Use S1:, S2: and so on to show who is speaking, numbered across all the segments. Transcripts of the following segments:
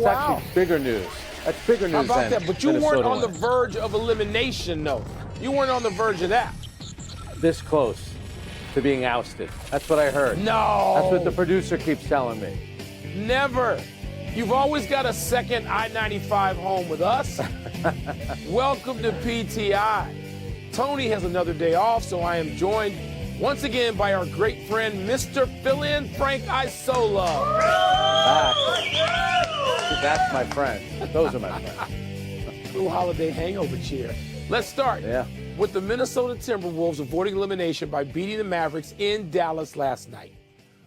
S1: That's
S2: wow.
S1: actually bigger news. That's bigger news.
S2: How about
S1: than
S2: that? But you
S1: Minnesota
S2: weren't on the
S1: winning.
S2: verge of elimination, though. You weren't on the verge of that.
S1: This close to being ousted. That's what I heard.
S2: No.
S1: That's what the producer keeps telling me.
S2: Never. You've always got a second I-95 home with us. Welcome to PTI. Tony has another day off, so I am joined once again by our great friend, Mr. Fill-In Frank Isola.
S1: That's my friend. Those are my friends.
S2: Little holiday hangover cheer. Let's start with the Minnesota Timberwolves avoiding elimination by beating the Mavericks in Dallas last night.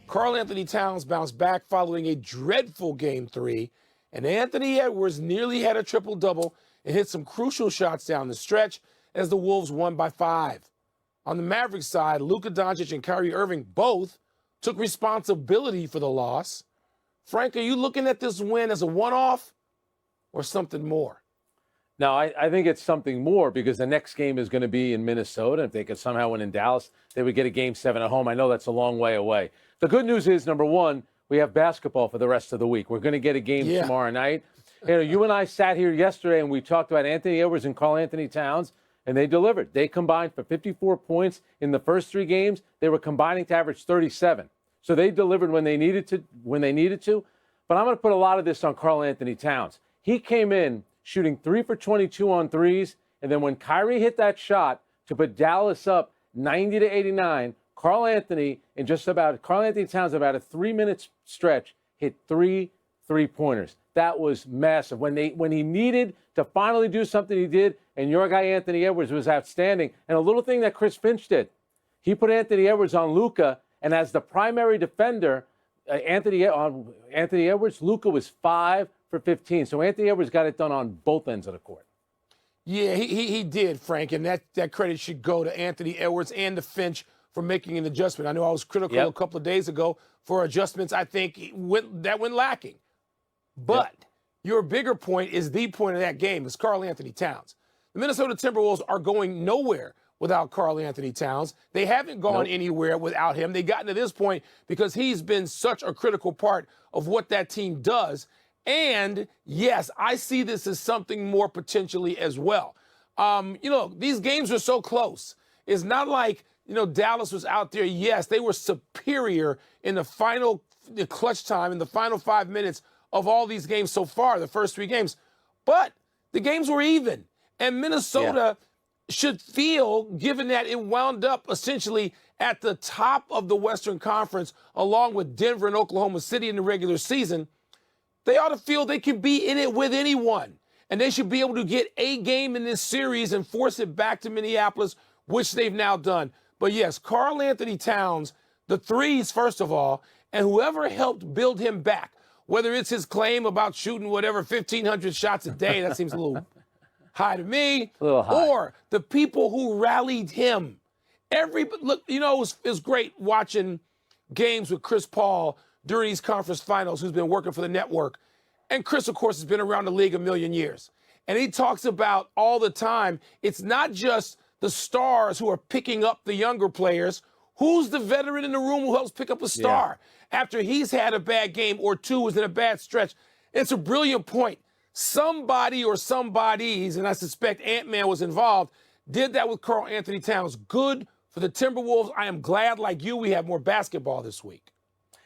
S2: Karl Anthony Towns bounced back following a dreadful Game 3, and Anthony Edwards nearly had a triple-double and hit some crucial shots down the stretch as the Wolves won by 5. On the Mavericks side, Luka Doncic and Kyrie Irving both took responsibility for the loss. Frank, are you looking at this win as a one-off or something more?
S1: No, I think it's something more because the next game is going to be in Minnesota. If they could somehow win in Dallas, they would get a Game 7 at home. I know that's a long way away. The good news is, number one, we have basketball for the rest of the week. We're going to get a game tomorrow night. You and I sat here yesterday and we talked about Anthony Edwards and Karl Anthony Towns, and they delivered. They combined for 54 points in the first 3 games. They were combining to average 37. So they delivered when they needed to. But I'm going to put a lot of this on Karl Anthony Towns. He came in shooting 3 for 22 on threes, and then when Kyrie hit that shot to put Dallas up 90-89, Karl Anthony Towns, about a 3-minute stretch, hit 3 3-pointers. That was massive. When he needed to finally do something, he did, and your guy Anthony Edwards was outstanding. And a little thing that Chris Finch did, he put Anthony Edwards on Luka, and as the primary defender, Anthony Edwards, Luka was 5 for 15. So Anthony Edwards got it done on both ends of the court.
S2: Yeah, he did, Frank, and that credit should go to Anthony Edwards and to Finch for making an adjustment. I know I was critical a couple of days ago for adjustments I think went lacking. But your bigger point is the point of that game is Karl Anthony Towns. The Minnesota Timberwolves are going nowhere without Karl Anthony Towns. They haven't gone anywhere without him. They've gotten to this point because he's been such a critical part of what that team does. And, yes, I see this as something more potentially as well. These games are so close. It's not like, Dallas was out there. Yes, they were superior in the clutch time, in the final 5 minutes of all these games so far, the first 3 games. But the games were even. And Minnesota should feel, given that it wound up essentially at the top of the Western Conference, along with Denver and Oklahoma City in the regular season, they ought to feel they can be in it with anyone. And they should be able to get a game in this series and force it back to Minneapolis, which they've now done. But yes, Karl Anthony Towns, the threes, first of all, and whoever helped build him back, whether it's his claim about shooting 1,500 shots a day, that seems a little high to me, or the people who rallied him. It was great watching games with Chris Paul during these conference finals, who's been working for the network. And Chris, of course, has been around the league a million years. And he talks about all the time, it's not just the stars who are picking up the younger players. Who's the veteran in the room who helps pick up a star after he's had a bad game or two, was in a bad stretch? It's a brilliant point. Somebody or somebodies, and I suspect Ant-Man was involved, did that with Karl Anthony Towns. Good for the Timberwolves. I am glad, like you, we have more basketball this week.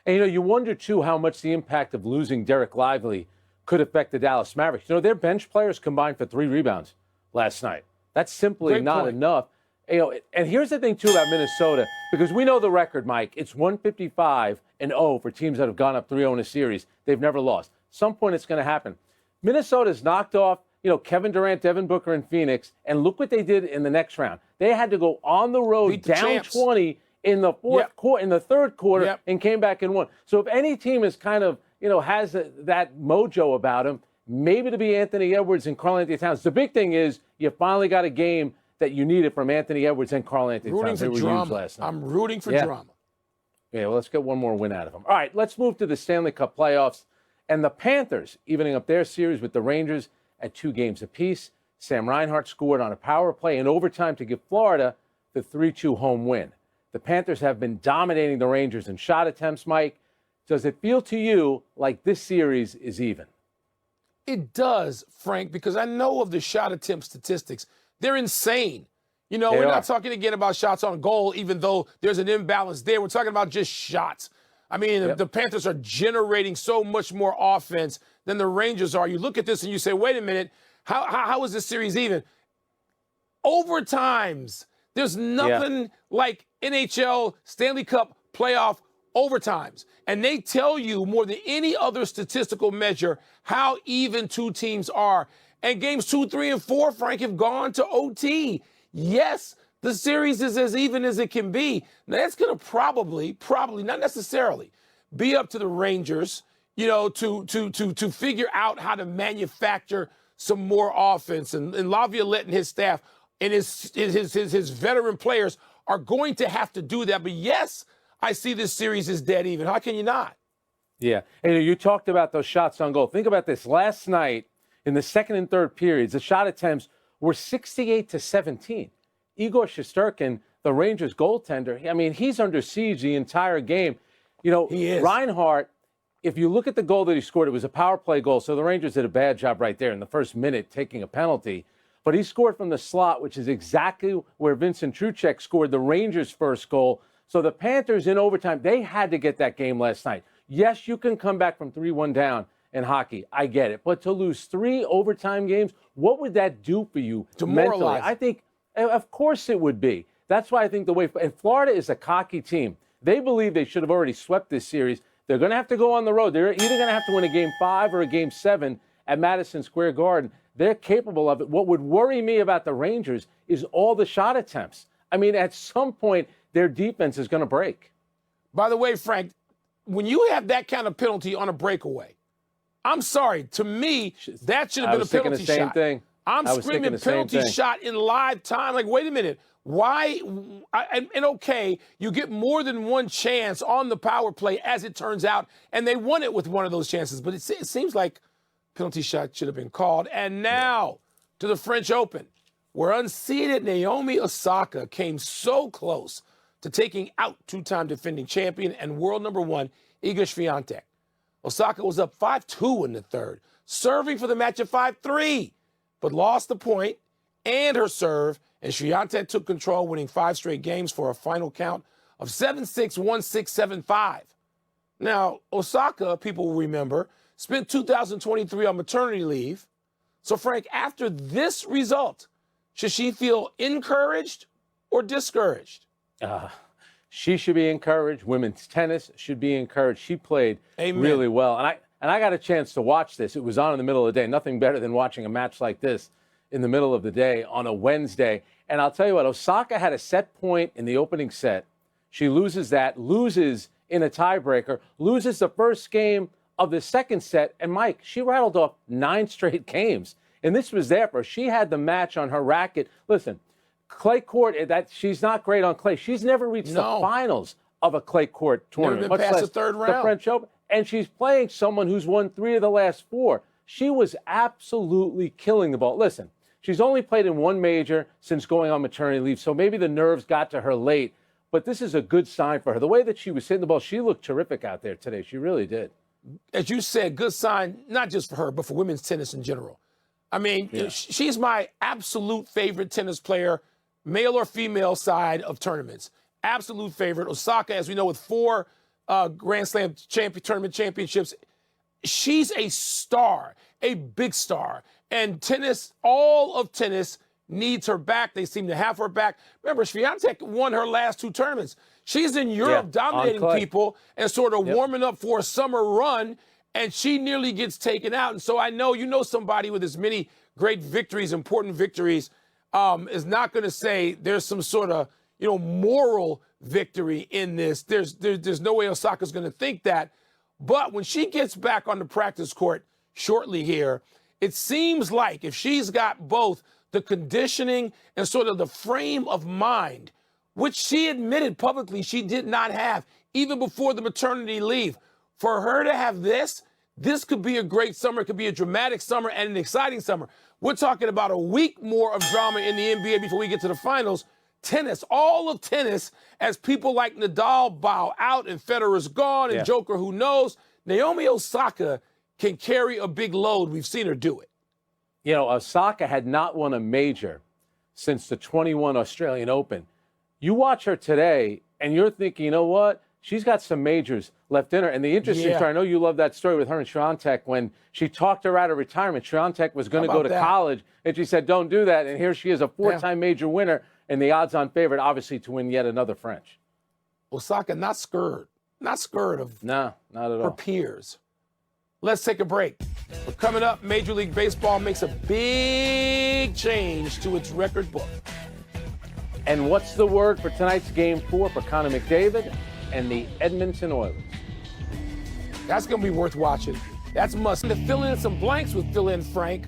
S1: And, you wonder, too, how much the impact of losing Derek Lively could affect the Dallas Mavericks. Their bench players combined for 3 rebounds last night. That's simply not enough. And here's the thing, too, about Minnesota, because we know the record, Mike. It's 155-0 for teams that have gone up 3-0 in a series. They've never lost. At some point, it's going to happen. Minnesota's knocked off, Kevin Durant, Devin Booker, and Phoenix, and look what they did in the next round. They had to go on the road down 20 in the third quarter, and came back and won. So if any team is kind of, has that mojo about him, maybe to be Anthony Edwards and Karl Anthony Towns. The big thing is you finally got a game that you needed from Anthony Edwards and Karl Anthony Towns. They were huge last night.
S2: I'm rooting for drama.
S1: Yeah, well, let's get one more win out of them. All right, let's move to the Stanley Cup playoffs. And the Panthers evening up their series with the Rangers at 2 games apiece. Sam Reinhart scored on a power play in overtime to give Florida the 3-2 home win. The Panthers have been dominating the Rangers in shot attempts, Mike. Does it feel to you like this series is even?
S2: It does, Frank, because I know of the shot attempt statistics. They're insane. You know, we're not talking again about shots on goal, even though there's an imbalance there. We're talking about just shots. I mean, the Panthers are generating so much more offense than the Rangers are. You look at this and you say, wait a minute, how is this series even? Overtimes. There's nothing like NHL Stanley Cup playoff overtimes. And they tell you more than any other statistical measure how even two teams are. And games 2, 3, and 4, Frank, have gone to OT. Yes, the series is as even as it can be. Now, that's going to probably, not necessarily, be up to the Rangers, you know, to figure out how to manufacture some more offense. And Laviolette and his staff and his veteran players are going to have to do that. But yes, I see this series as dead even. How can you not?
S1: Yeah. And you talked about those shots on goal. Think about this. Last night, in the second and third periods, the shot attempts were 68-17. Igor Shesterkin, the Rangers goaltender, I mean, he's under siege the entire game. You know,
S2: he is.
S1: Reinhart, if you look at the goal that he scored, it was a power play goal. So the Rangers did a bad job right there in the first minute taking a penalty. But he scored from the slot, which is exactly where Vincent Trocek scored the Rangers' first goal. So the Panthers in overtime, they had to get that game last night. Yes, you can come back from 3-1 down in hockey. I get it. But to lose 3 overtime games, what would that do for you mentally? I think, of course it would be. That's why I think the way, and Florida is a cocky team. They believe they should have already swept this series. They're going to have to go on the road. They're either going to have to win a game 5 or a game 7 at Madison Square Garden. They're capable of it. What would worry me about the Rangers is all the shot attempts. I mean, at some point, their defense is going to break.
S2: By the way, Frank, when you have that kind of penalty on a breakaway, I'm sorry. To me, that should have been a penalty shot.
S1: Same thing.
S2: I'm screaming penalty shot in live time. Like, wait a minute. Why? And okay, you get more than one chance on the power play, as it turns out, and they won it with one of those chances. But it seems like penalty shot should have been called. And now to the French Open, where unseeded Naomi Osaka came so close to taking out two-time defending champion and world number 1 Iga Swiatek. Osaka was up 5-2 in the third, serving for the match at 5-3, but lost the point and her serve, and Swiatek took control, winning 5 straight games for a final count of 7-6, 1-6, 7-5. Now, Osaka, people will remember, spent 2023 on maternity leave. So, Frank, after this result, should she feel encouraged or discouraged?
S1: She should be encouraged. Women's tennis should be encouraged. She played really well. And I got a chance to watch this. It was on in the middle of the day. Nothing better than watching a match like this in the middle of the day on a Wednesday. And I'll tell you what, Osaka had a set point in the opening set. She loses that, loses in a tiebreaker, loses the first game of the second set. And, Mike, she rattled off 9 straight games. And this was there for her. She had the match on her racket. Listen, clay court, she's not great on clay. She's never reached the finals of a clay court tournament,
S2: never been
S1: much
S2: past
S1: less
S2: the third round.
S1: The French Open. And she's playing someone who's won 3 of the last 4. She was absolutely killing the ball. Listen, she's only played in 1 major since going on maternity leave, so maybe the nerves got to her late. But this is a good sign for her. The way that she was hitting the ball, she looked terrific out there today. She really did.
S2: As you said, good sign, not just for her, but for women's tennis in general. I mean, she's my absolute favorite tennis player, male or female side of tournaments. Absolute favorite. Osaka, as we know, with 4 Grand Slam tournament championships, she's a star, a big star. And tennis, all of tennis, needs her back. They seem to have her back. Remember, Swiatek won her last 2 tournaments. She's in Europe dominating people and sort of warming up for a summer run, and she nearly gets taken out. And so I know, you know, somebody with as many great victories, important victories, is not going to say there's some sort of, you know, moral victory in this. There's no way Osaka's going to think that. But when she gets back on the practice court shortly here, it seems like if she's got both the conditioning and sort of the frame of mind, which she admitted publicly she did not have even before the maternity leave, for her to have this could be a great summer. It could be a dramatic summer and an exciting summer. We're talking about a week more of drama in the NBA before we get to the finals. Tennis, all of tennis, as people like Nadal bow out and Federer's gone and Joker, who knows, Naomi Osaka can carry a big load. We've seen her do it.
S1: You know, Osaka had not won a major since the 21 Australian Open. You watch her today, and you're thinking, you know what? She's got some majors left in her. And the interesting story, I know you love that story with her and Swiatek when she talked her out of retirement. Swiatek was going to go to college, and she said, don't do that. And here she is, a four-time major winner, and the odds-on favorite, obviously, to win yet another French.
S2: Osaka not scared of
S1: no, not at all.
S2: her peers. Let's take a break. But coming up, Major League Baseball makes a big change to its record book.
S1: And what's the word for tonight's Game 4 for Connor McDavid and the Edmonton Oilers?
S2: That's going to be worth watching. That's must. To fill in some blanks with Fill In Frank.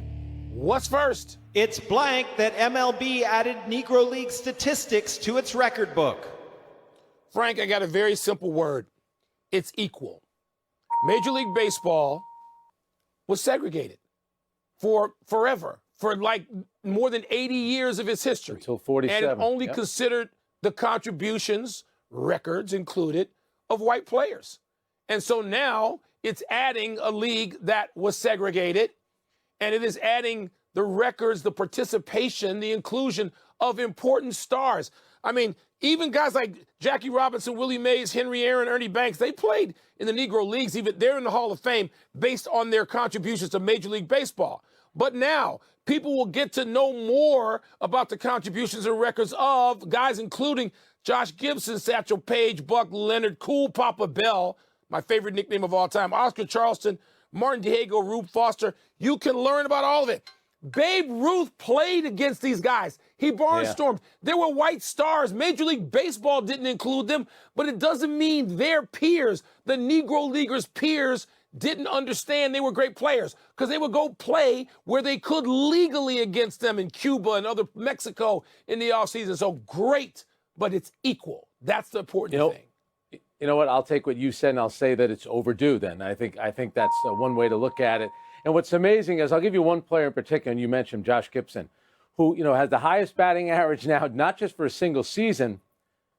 S2: What's first?
S3: It's blank that MLB added Negro League statistics to its record book.
S2: Frank, I got a very simple word. It's equal. Major League Baseball was segregated for forever, for like more than 80 years of its history.
S1: Until 47.
S2: And it only considered the contributions, records included, of white players. And so now it's adding a league that was segregated, and it is adding the records, the participation, the inclusion of important stars. I mean, even guys like Jackie Robinson, Willie Mays, Henry Aaron, Ernie Banks, they played in the Negro Leagues. Even they're in the Hall of Fame based on their contributions to Major League Baseball. But now people will get to know more about the contributions and records of guys including Josh Gibson, Satchel Paige, Buck Leonard, Cool Papa Bell, my favorite nickname of all time, Oscar Charleston, Martin Diego, Rube Foster. You can learn about all of it. Babe Ruth played against these guys. He barnstormed. There were white stars. Major League Baseball didn't include them, but it doesn't mean their peers, the Negro Leaguers' peers, didn't understand they were great players because they would go play where they could legally against them in Cuba and other Mexico in the offseason. So great, but it's equal. That's the important thing.
S1: You know what? I'll take what you said and I'll say that it's overdue then. I think that's one way to look at it. And what's amazing is I'll give you one player in particular, and you mentioned Josh Gibson, who, you know, has the highest batting average now, not just for a single season,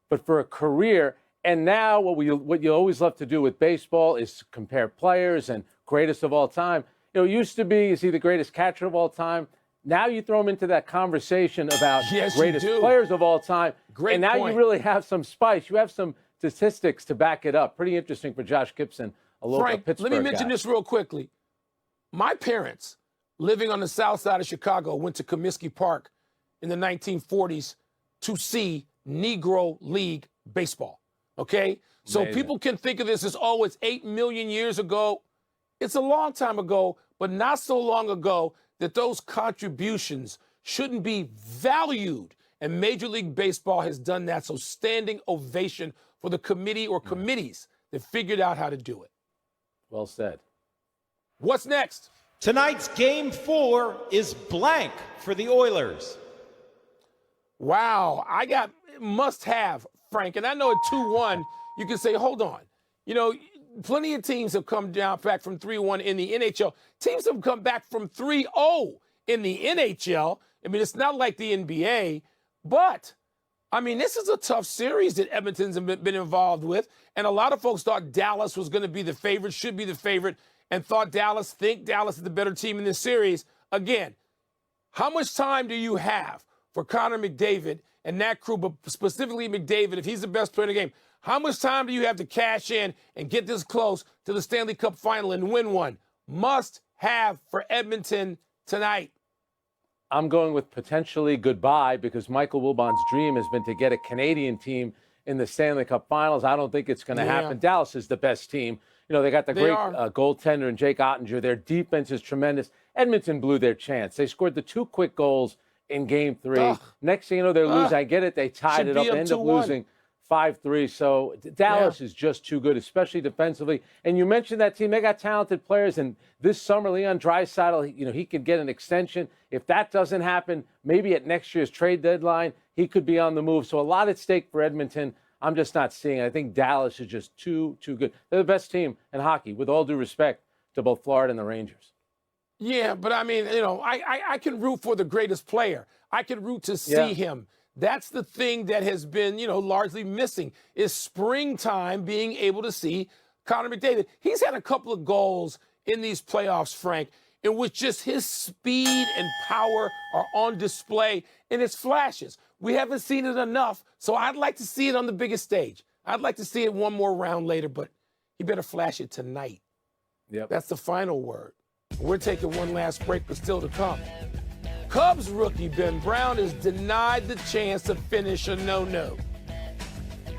S1: but for a career. And now what you always love to do with baseball is compare players and greatest of all time. You know, it used to be, is he the greatest catcher of all time? Now you throw him into that conversation about greatest players of all time.
S2: Great
S1: and now
S2: point.
S1: you really have some spice. You have some statistics to back it up. Pretty interesting for Josh Gibson, a local Pittsburgh
S2: let me mention
S1: guy.
S2: this real quickly. My parents, living on the south side of Chicago, went to Comiskey Park in the 1940s to see Negro League baseball, okay? So people can think of this as, oh, it's 8 million years ago. It's a long time ago, but not so long ago that those contributions shouldn't be valued. And Major League Baseball has done that, so standing ovation for the committee or committees that figured out how to do it.
S1: Well said.
S2: What's next?
S3: Tonight's Game 4 is blank for the Oilers.
S2: Wow, I got must-have, Frank. And I know at 2-1, you can say, hold on. You know, plenty of teams have come down back from 3-1 in the NHL. Teams have come back from 3-0 in the NHL. I mean, it's not like the NBA, but, I mean, this is a tough series that Edmonton's been involved with. And a lot of folks thought Dallas was going to be the favorite, should be the favorite, and think Dallas is the better team in this series. Again, how much time do you have for Connor McDavid and that crew, but specifically McDavid, if he's the best player in the game? How much time do you have to cash in and get this close to the Stanley Cup final and win one? Must have for Edmonton tonight.
S1: I'm going with potentially goodbye because Michael Wilbon's dream has been to get a Canadian team in the Stanley Cup finals. I don't think it's going to happen. Dallas is the best team. You know, they got the great goaltender in Jake Ottinger. Their defense is tremendous. Edmonton blew their chance. They scored the 2 quick goals in Game 3. Next thing you know, they're losing. I get it. They tied it up, end up losing 5-3. So Dallas is just too good, especially defensively. And you mentioned that team. They got talented players. And this summer, Leon Draisaitl, you know, he could get an extension. If that doesn't happen, maybe at next year's trade deadline, he could be on the move. So a lot at stake for Edmonton. I'm just not seeing it. I think Dallas is just too good. They're the best team in hockey, with all due respect to both Florida and the Rangers.
S2: Yeah, but I mean, you know, I can root for the greatest player. I can root to see him. That's the thing that has been, you know, largely missing is springtime being able to see Connor McDavid. He's had a couple of goals in these playoffs, Frank, in which just his speed and power are on display in its flashes. We haven't seen it enough, so I'd like to see it on the biggest stage. I'd like to see it one more round later, but he better flash it tonight.
S1: Yep.
S2: That's the final word. We're taking one last break, but still to come. Cubs rookie Ben Brown is denied the chance to finish a no-no.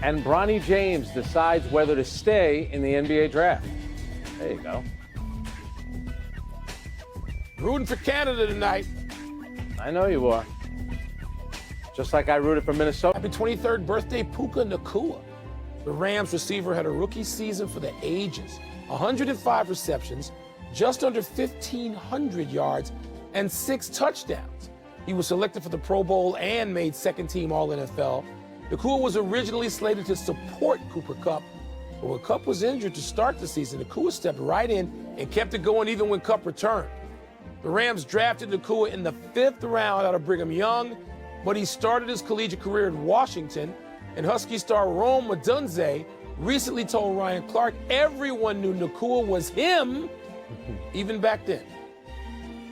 S1: And Bronny James decides whether to stay in the NBA draft. There you go.
S2: Rooting for Canada tonight.
S1: I know you are. Just like I rooted for Minnesota.
S2: Happy 23rd birthday, Puka Nacua. The Rams receiver had a rookie season for the ages. 105 receptions, just under 1,500 yards, and 6 touchdowns. He was selected for the Pro Bowl and made second-team All-NFL. Nacua was originally slated to support Cooper Kupp, but when Kupp was injured to start the season, Nacua stepped right in and kept it going even when Kupp returned. The Rams drafted Nacua in the 5th round out of Brigham Young, but he started his collegiate career in Washington, and Husky star Rome Odunze recently told Ryan Clark everyone knew Nacua was him, even back then.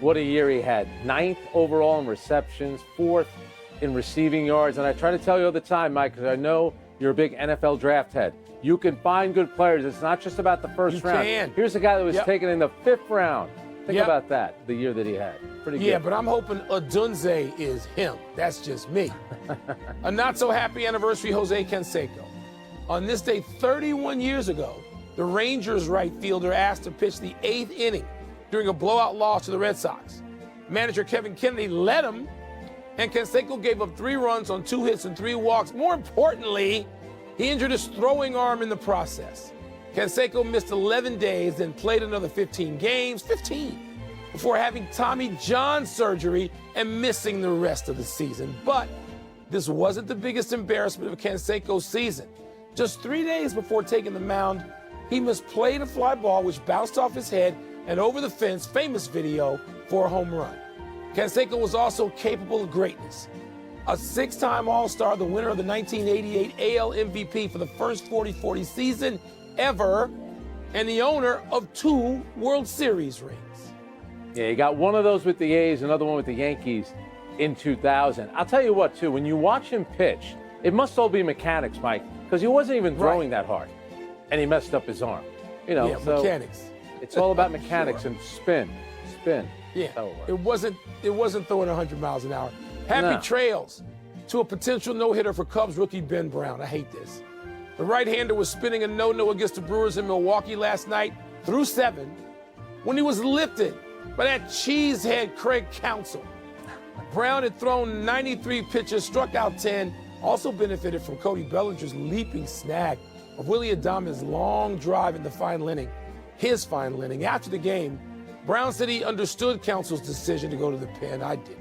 S1: What a year he had. 9th overall in receptions, 4th in receiving yards. And I try to tell you all the time, Mike, because I know you're a big NFL draft head. You can find good players. It's not just about the first round.
S2: Can.
S1: Here's a guy that was taken in the 5th round. Think
S2: Yep.
S1: about that, the year that he had. Pretty good.
S2: Yeah, but I'm hoping Odunze is him. That's just me. A not-so-happy anniversary, Jose Canseco. On this day 31 years ago, the Rangers right fielder asked to pitch the 8th inning during a blowout loss to the Red Sox. Manager Kevin Kennedy led him, and Canseco gave up 3 runs on 2 hits and 3 walks. More importantly, he injured his throwing arm in the process. Canseco missed 11 days, then played another 15 games, before having Tommy John surgery and missing the rest of the season. But this wasn't the biggest embarrassment of Canseco's season. Just 3 days before taking the mound, he misplayed a fly ball which bounced off his head and over the fence, famous video, for a home run. Canseco was also capable of greatness. A 6-time All-Star, the winner of the 1988 AL MVP for the first 40-40 season ever, and the owner of 2 World Series rings.
S1: Yeah, he got one of those with the A's, another one with the Yankees in 2000. I'll tell you what, too, when you watch him pitch, it must all be mechanics, Mike, because he wasn't even throwing that hard, and he messed up his arm. You know,
S2: Yeah,
S1: so
S2: mechanics.
S1: It's all about mechanics and spin.
S2: Yeah,
S1: That's how it
S2: it wasn't throwing 100 miles an hour. Happy
S1: No.
S2: trails to a potential no-hitter for Cubs rookie Ben Brown. I hate this. The right-hander was spinning a no-no against the Brewers in Milwaukee last night through 7 when he was lifted by that cheesehead Craig Counsell. Brown had thrown 93 pitches, struck out 10, also benefited from Cody Bellinger's leaping snag of Willie Adame's long drive in the final inning, his final inning. After the game, Brown said he understood Counsell's decision to go to the pen. I didn't.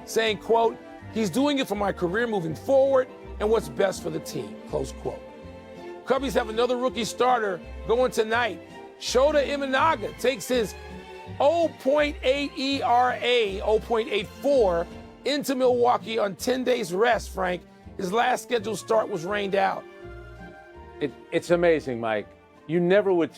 S2: Saying, quote, "He's doing it for my career moving forward and what's best for the team," close quote. Cubbies have another rookie starter going tonight. Shota Imanaga takes his 0.8 ERA, 0.84, into Milwaukee on 10 days rest, Frank. His last scheduled start was rained out.
S1: It's amazing, Mike. You never would,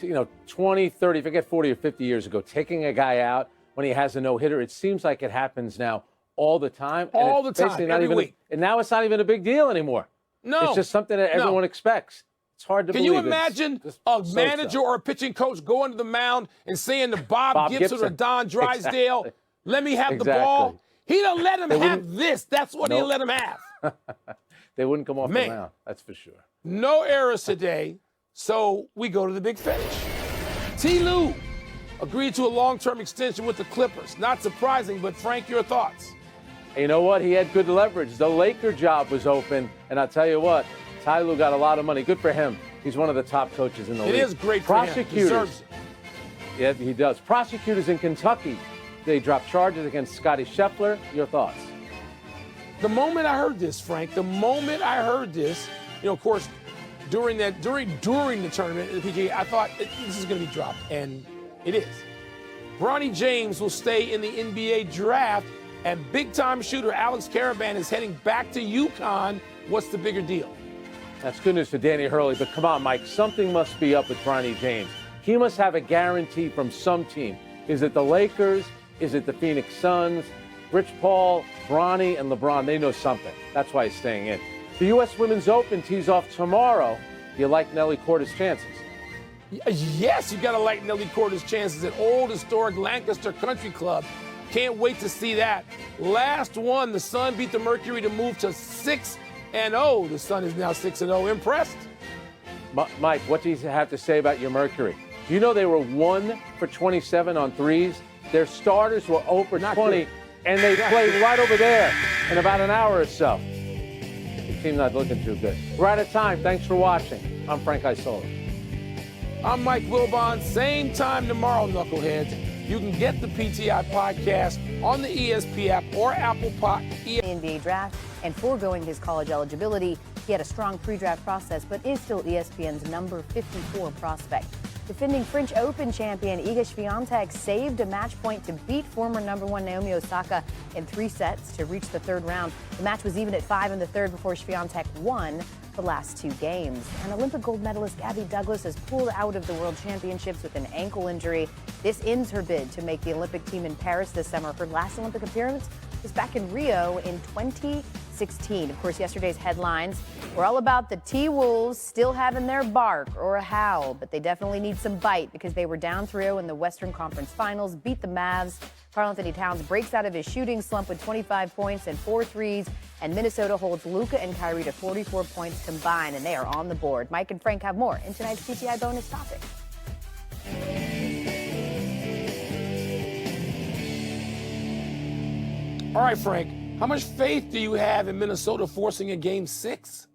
S1: 20, 30, forget 40 or 50 years ago, taking a guy out when he has a no-hitter. It seems like it happens now all the time.
S2: All the time, every week.
S1: And now it's not even a big deal anymore.
S2: No.
S1: It's just something that everyone expects. It's hard to
S2: Can
S1: believe.
S2: you imagine a manager or a pitching coach going to the mound and saying to Bob Gibson or Don Drysdale,
S1: Exactly.
S2: "Let me have the
S1: Exactly.
S2: ball"? He'd have let him
S1: They
S2: have
S1: wouldn't-
S2: this. That's what he'd
S1: Nope.
S2: let him have.
S1: They wouldn't come off the
S2: Man.
S1: mound, that's for sure.
S2: No errors today, so we go to the big finish. T. Lue agreed to a long-term extension with the Clippers. Not surprising, but Frank, your thoughts?
S1: And you know what? He had good leverage. The Laker job was open, and I'll tell you what, Ty Lue got a lot of money. Good for him. He's one of the top coaches in the league.
S2: It is great for him.
S1: Prosecutors.
S2: Deserves it.
S1: Yeah, he does. Prosecutors in Kentucky, they dropped charges against Scotty Scheffler. Your thoughts?
S2: The moment I heard this, Frank, of course, during the tournament at the PGA, I thought this is going to be dropped, and it is. Bronny James will stay in the NBA draft, and big-time shooter Alex Caravan is heading back to UConn. What's the bigger deal?
S1: That's good news for Danny Hurley, but come on, Mike, something must be up with Bronny James. He must have a guarantee from some team. Is it the Lakers? Is it the Phoenix Suns? Rich Paul, Bronny, and LeBron, they know something. That's why he's staying in. The U.S. Women's Open tees off tomorrow. Do you like Nelly Korda's chances?
S2: Yes, you got to like Nelly Korda's chances at old historic Lancaster Country Club. Can't wait to see that. Last one, the Sun beat the Mercury to move to 6-0. The Sun is now 6-0. Impressed?
S1: Mike, what do you have to say about your Mercury? Do you know they were 1 for 27 on threes? Their starters were 0 for 20, and they played right over there in about an hour or so. The team's not looking too good. We're out of time. Thanks for watching. I'm Frank Isola.
S2: I'm Mike Wilbon. Same time tomorrow, knuckleheads. You can get the PTI podcast on the ESP app or Apple
S4: NBA draft and foregoing his college eligibility. He had a strong pre-draft process, but is still ESPN's number 54 prospect. Defending French Open champion Iga Swiatek saved a match point to beat former number 1 Naomi Osaka in 3 sets to reach the third round. The match was even at 5 in the third before Swiatek won the last 2 games. And Olympic gold medalist Gabby Douglas has pulled out of the World Championships with an ankle injury. This ends her bid to make the Olympic team in Paris this summer. Her last Olympic appearance was back in Rio in 2016. Of course, yesterday's headlines were all about the T-Wolves still having their bark or a howl, but they definitely need some bite because they were down 3-0 in the Western Conference Finals, beat the Mavs. Karl-Anthony Towns breaks out of his shooting slump with 25 points and 4 threes, and Minnesota holds Luka and Kyrie to 44 points combined, and they are on the board. Mike and Frank have more in tonight's PTI bonus topic.
S2: All right, Frank, how much faith do you have in Minnesota forcing a Game 6?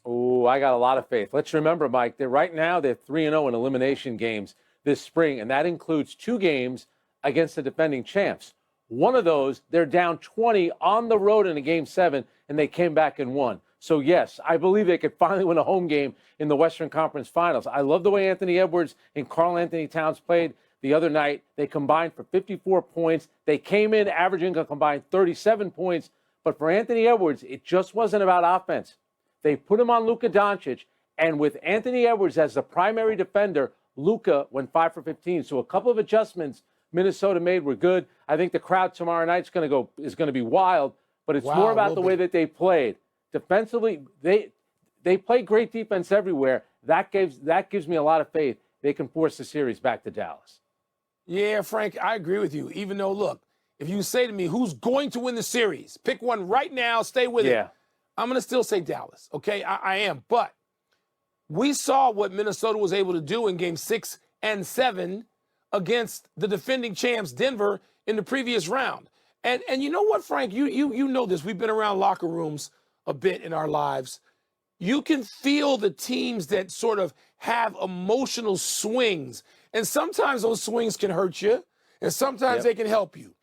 S1: Oh, I got a lot of faith. Let's remember, Mike, that right now they're 3-0 in elimination games this spring, and that includes 2 games against the defending champs. One of those, they're down 20 on the road in a Game 7, and they came back and won. So, yes, I believe they could finally win a home game in the Western Conference Finals. I love the way Anthony Edwards and Karl-Anthony Towns played the other night. They combined for 54 points. They came in averaging a combined 37 points. But for Anthony Edwards, it just wasn't about offense. They put him on Luka Doncic, and with Anthony Edwards as the primary defender, Luka went 5 for 15. So a couple of adjustments Minnesota made were good. I think the crowd tomorrow night is going to be wild, but it's more about the way that they played. Defensively, they play great defense everywhere. That gives me a lot of faith they can force the series back to Dallas.
S2: Yeah, Frank, I agree with you. Even though, look, if you say to me, who's going to win the series? Pick one right now, stay with it. I'm going to still say Dallas, okay? I am. But we saw what Minnesota was able to do in Game 6 and 7 against the defending champs, Denver, in the previous round. And you know what, Frank? You know this. We've been around locker rooms a bit in our lives. You can feel the teams that sort of have emotional swings. And sometimes those swings can hurt you, and sometimes they can help you.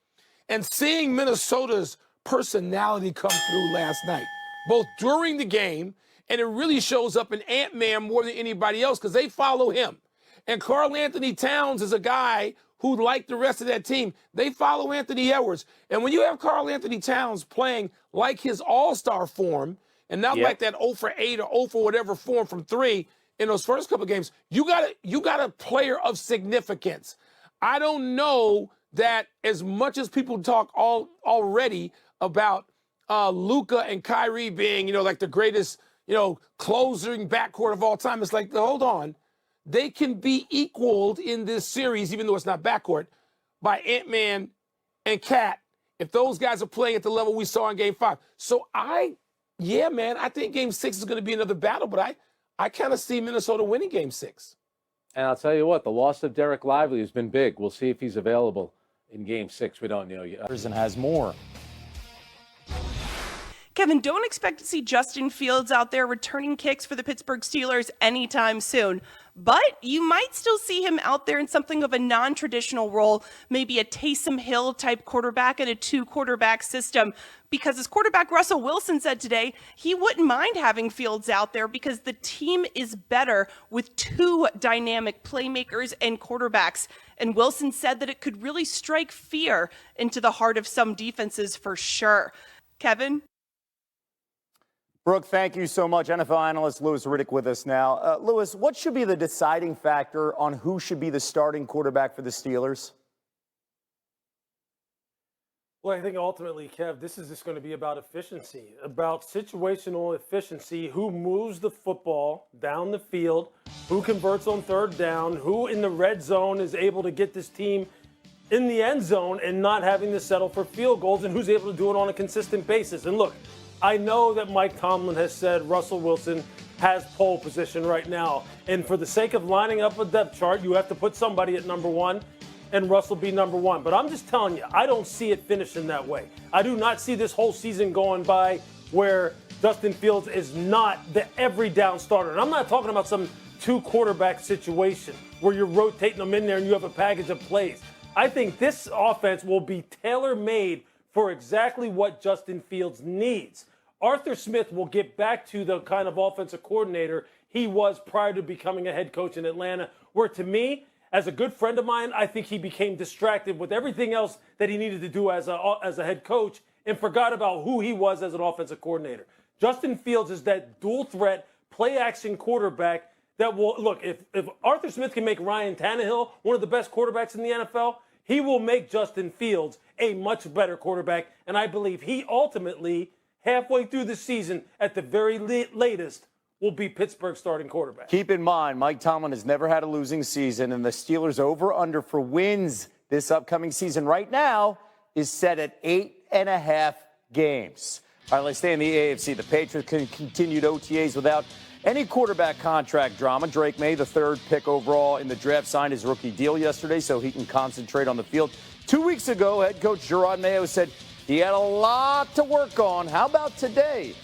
S2: And seeing Minnesota's personality come through last night, both during the game, and it really shows up in Ant-Man more than anybody else because they follow him. And Karl-Anthony Towns is a guy who, like the rest of that team, they follow Anthony Edwards. And when you have Karl-Anthony Towns playing like his all-star form and not like that 0 for 8 or 0 for whatever form from 3 in those first couple of games, you got a player of significance. I don't know that as much as people talk already about Luka and Kyrie being, like the greatest, closing backcourt of all time, it's like, hold on. They can be equaled in this series, even though it's not backcourt, by Ant-Man and Cat if those guys are playing at the level we saw in Game 5. So I think Game 6 is going to be another battle, but I kind of see Minnesota winning Game 6.
S1: And I'll tell you what, the loss of Derek Lively has been big. We'll see if he's available in Game 6. We don't know yet.
S5: And has more.
S6: Kevin, don't expect to see Justin Fields out there returning kicks for the Pittsburgh Steelers anytime soon. But you might still see him out there in something of a non-traditional role, maybe a Taysom Hill type quarterback in a 2-quarterback system. Because as quarterback Russell Wilson said today, he wouldn't mind having Fields out there because the team is better with 2 dynamic playmakers and quarterbacks. And Wilson said that it could really strike fear into the heart of some defenses for sure. Kevin?
S5: Brooke, thank you so much. NFL analyst Louis Riddick with us now. Louis, what should be the deciding factor on who should be the starting quarterback for the Steelers?
S7: Well, I think ultimately, Kev, this is just going to be about efficiency, about situational efficiency, who moves the football down the field, who converts on third down, who in the red zone is able to get this team in the end zone and not having to settle for field goals, and who's able to do it on a consistent basis. And look, I know that Mike Tomlin has said Russell Wilson has pole position right now. And for the sake of lining up a depth chart, you have to put somebody at number one and Russell be number one. But I'm just telling you, I don't see it finishing that way. I do not see this whole season going by where Justin Fields is not the every down starter. And I'm not talking about some two quarterback situation where you're rotating them in there and you have a package of plays. I think this offense will be tailor-made for exactly what Justin Fields needs. Arthur Smith will get back to the kind of offensive coordinator he was prior to becoming a head coach in Atlanta, where to me, as a good friend of mine, I think he became distracted with everything else that he needed to do as a head coach and forgot about who he was as an offensive coordinator. Justin Fields is that dual threat, play action quarterback that will, look, if Arthur Smith can make Ryan Tannehill one of the best quarterbacks in the NFL, he will make Justin Fields a much better quarterback. And I believe he ultimately, halfway through the season, at the very latest, will be Pittsburgh's starting quarterback.
S5: Keep in mind, Mike Tomlin has never had a losing season, and the Steelers' over-under for wins this upcoming season right now is set at 8.5 games. All right, let's stay in the AFC. The Patriots continued OTAs without any quarterback contract drama. Drake May, the third pick overall in the draft, signed his rookie deal yesterday so he can concentrate on the field. 2 weeks ago, head coach Gerard Mayo said he had a lot to work on. How about today?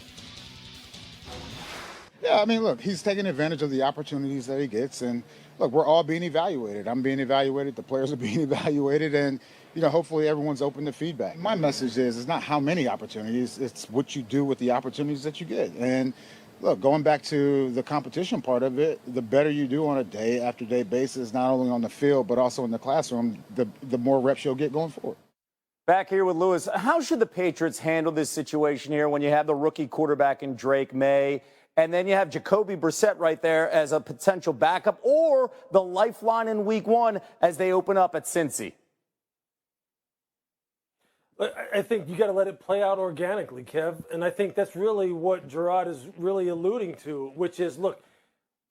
S8: Yeah, I mean, look, he's taking advantage of the opportunities that he gets. And, look, we're all being evaluated. I'm being evaluated. The players are being evaluated. And, you know, hopefully everyone's open to feedback. My message is it's not how many opportunities, it's what you do with the opportunities that you get. And, look, going back to the competition part of it, the better you do on a day-after-day basis, not only on the field but also in the classroom, the more reps you'll get going forward.
S5: Back here with Louis, how should the Patriots handle this situation here when you have the rookie quarterback in Drake May, and then you have Jacoby Brissett right there as a potential backup, or the lifeline in week one as they open up at Cincy?
S7: I think you got to let it play out organically, Kev. And I think that's really what Gerard is really alluding to, which is, look,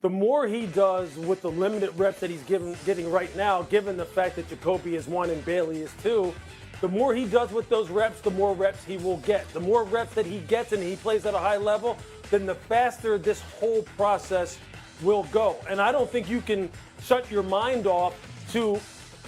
S7: the more he does with the limited reps that he's getting right now, given the fact that Jacoby is one and Bailey is two, the more he does with those reps, the more reps he will get. The more reps that he gets and he plays at a high level, then the faster this whole process will go. And I don't think you can shut your mind off to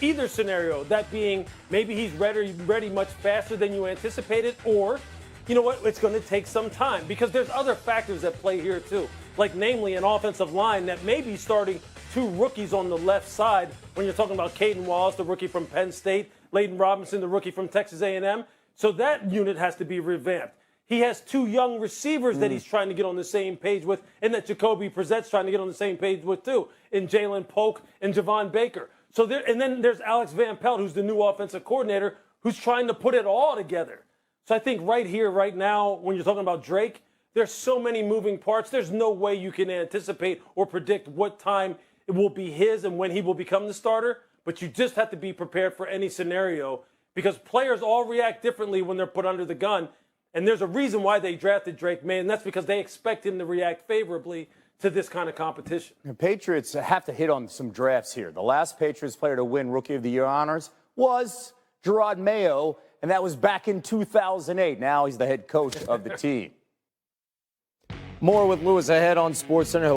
S7: either scenario, that being maybe he's ready much faster than you anticipated, or, you know what, it's going to take some time, because there's other factors at play here too, like namely an offensive line that may be starting two rookies on the left side when you're talking about Caden Wallace, the rookie from Penn State, Layden Robinson, the rookie from Texas A&M. So that unit has to be revamped. He has two young receivers that he's trying to get on the same page with, and that Jacoby Brissett's trying to get on the same page with too, in Jalen Polk and Javon Baker. So there, and then there's Alex Van Pelt, who's the new offensive coordinator, who's trying to put it all together. So I think right here, right now, when you're talking about Drake, there's so many moving parts. There's no way you can anticipate or predict what time it will be his and when he will become the starter. But you just have to be prepared for any scenario, because players all react differently when they're put under the gun. And there's a reason why they drafted Drake May, and that's because they expect him to react favorably to this kind of competition.
S5: The Patriots have to hit on some drafts here. The last Patriots player to win Rookie of the Year honors was Gerard Mayo, and that was back in 2008. Now he's the head coach of the team. More with Louis ahead on SportsCenter.